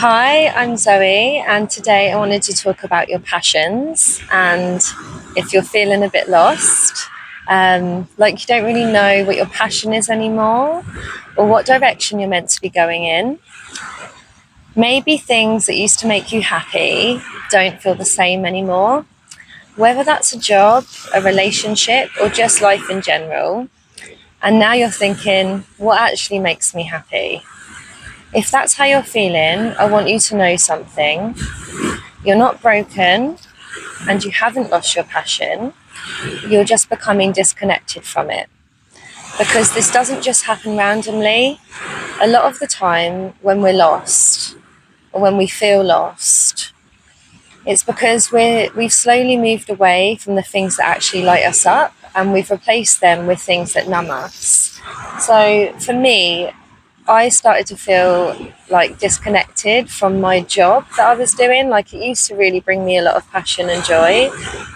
Hi, I'm Zoe, and today I wanted to talk about your passions and if you're feeling a bit lost, like you don't really know what your passion is anymore or what direction you're meant to be going in. Maybe things that used to make you happy don't feel the same anymore, whether that's a job, a relationship, or just life in general. And now you're thinking, what actually makes me happy? If that's how you're feeling, I want you to know something. You're not broken and you haven't lost your passion. You're just becoming disconnected from it. Because this doesn't just happen randomly. A lot of the time when we're lost or when we feel lost, it's because we've slowly moved away from the things that actually light us up and we've replaced them with things that numb us. So for me, I started to feel like disconnected from my job that I was doing. Like it used to really bring me a lot of passion and joy.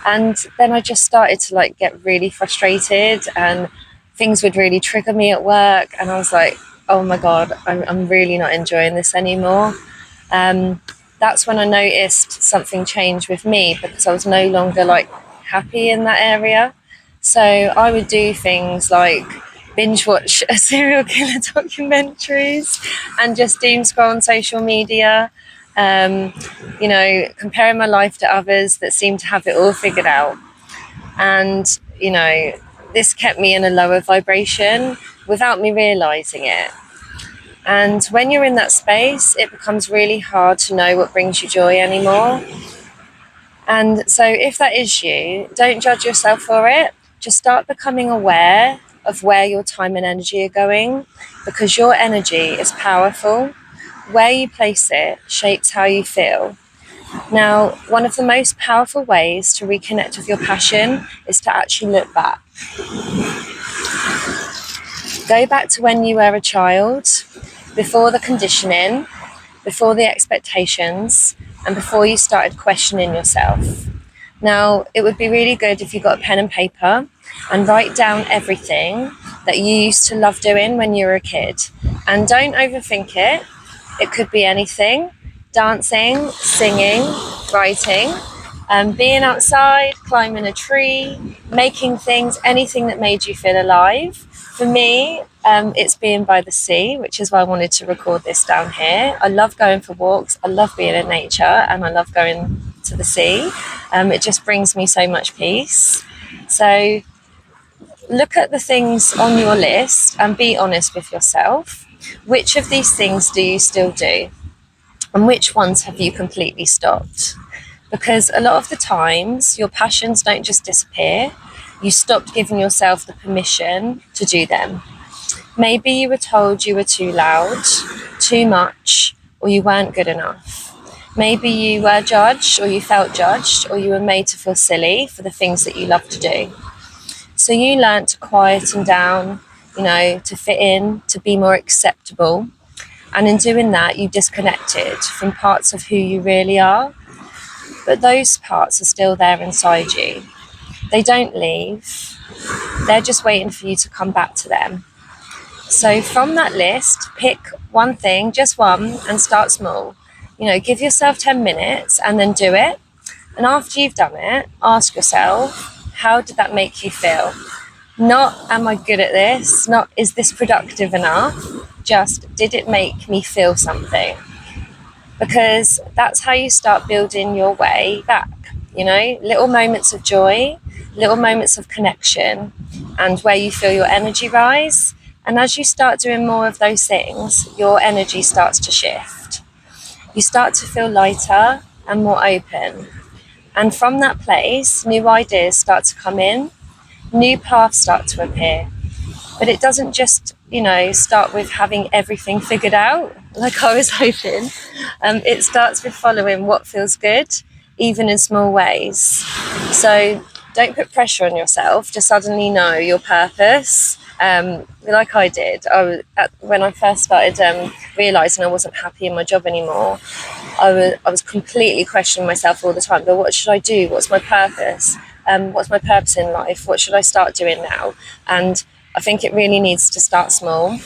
And then I just started to like get really frustrated and things would really trigger me at work. And I was like, oh my God, I'm really not enjoying this anymore. That's when I noticed something changed with me because I was no longer like happy in that area. So I would do things like binge watch serial killer documentaries and just doom scroll on social media, comparing my life to others that seem to have it all figured out. And, this kept me in a lower vibration without me realizing it. And when you're in that space, it becomes really hard to know what brings you joy anymore. And so if that is you, don't judge yourself for it. Just start becoming aware of where your time and energy are going, because your energy is powerful. Where you place it shapes how you feel. Now, one of the most powerful ways to reconnect with your passion is to actually look back. Go back to when you were a child, before the conditioning, before the expectations, and before you started questioning yourself. Now, it would be really good if you got a pen and paper and write down everything that you used to love doing when you were a kid. And don't overthink it. It could be anything: dancing, singing, writing, being outside, climbing a tree, making things, anything that made you feel alive. For me, it's being by the sea, which is why I wanted to record this down here. I love going for walks, I love being in nature, and I love going to the sea. It just brings me so much peace. So look at the things on your list and be honest with yourself. Which of these things do you still do? And which ones have you completely stopped? Because a lot of the times your passions don't just disappear. You stopped giving yourself the permission to do them. Maybe you were told you were too loud, too much, or you weren't good enough. Maybe you were judged, or you felt judged, or you were made to feel silly for the things that you love to do. So you learned to quieten down, to fit in, to be more acceptable. And in doing that, you disconnected from parts of who you really are. But those parts are still there inside you. They don't leave. They're just waiting for you to come back to them. So from that list, pick one thing, just one, and start small. Give yourself 10 minutes and then do it. And after you've done it, ask yourself, how did that make you feel? Not, am I good at this? Not, is this productive enough? Just, did it make me feel something? Because that's how you start building your way back. Little moments of joy, little moments of connection, and where you feel your energy rise. And as you start doing more of those things, your energy starts to shift. You start to feel lighter and more open. And from that place, new ideas start to come in, new paths start to appear. But it doesn't just, start with having everything figured out, like I was hoping. It starts with following what feels good, even in small ways. So don't put pressure on yourself to suddenly know your purpose. Like I did, when I first started realising I wasn't happy in my job anymore, I was completely questioning myself all the time. But what should I do? What's my purpose? What's my purpose in life? What should I start doing now? And I think it really needs to start small.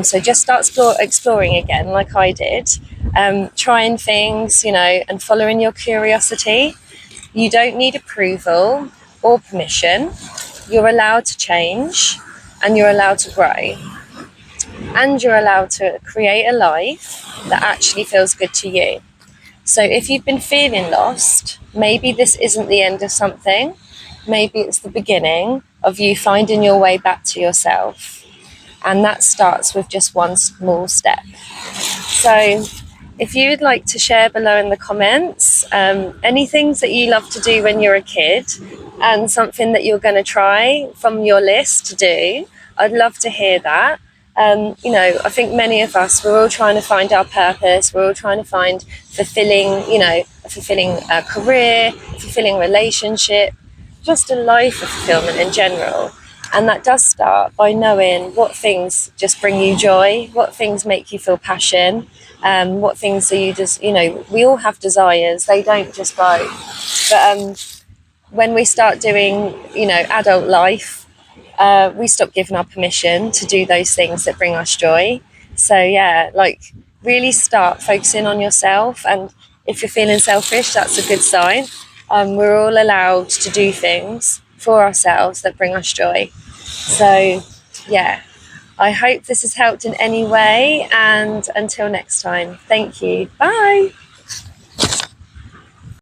So just start exploring again, like I did, trying things, and following your curiosity. You don't need approval or permission. You're allowed to change, and you're allowed to grow, and you're allowed to create a life that actually feels good to you. So if you've been feeling lost, maybe this isn't the end of something. Maybe it's the beginning of you finding your way back to yourself. And that starts with just one small step. So if you would like to share below in the comments any things that you love to do when you're a kid and something that you're going to try from your list to do, I'd love to hear that. I think many of us, we're all trying to find our purpose. We're all trying to find a fulfilling career, fulfilling relationship, just a life of fulfillment in general. And that does start by knowing what things just bring you joy, what things make you feel passion, what things are you just, we all have desires, they don't just go. But when we start doing, adult life, we stop giving our permission to do those things that bring us joy. So yeah, really start focusing on yourself. And if you're feeling selfish, that's a good sign. We're all allowed to do things for ourselves that bring us joy. So yeah, I hope this has helped in any way, and until next time, thank you. Bye.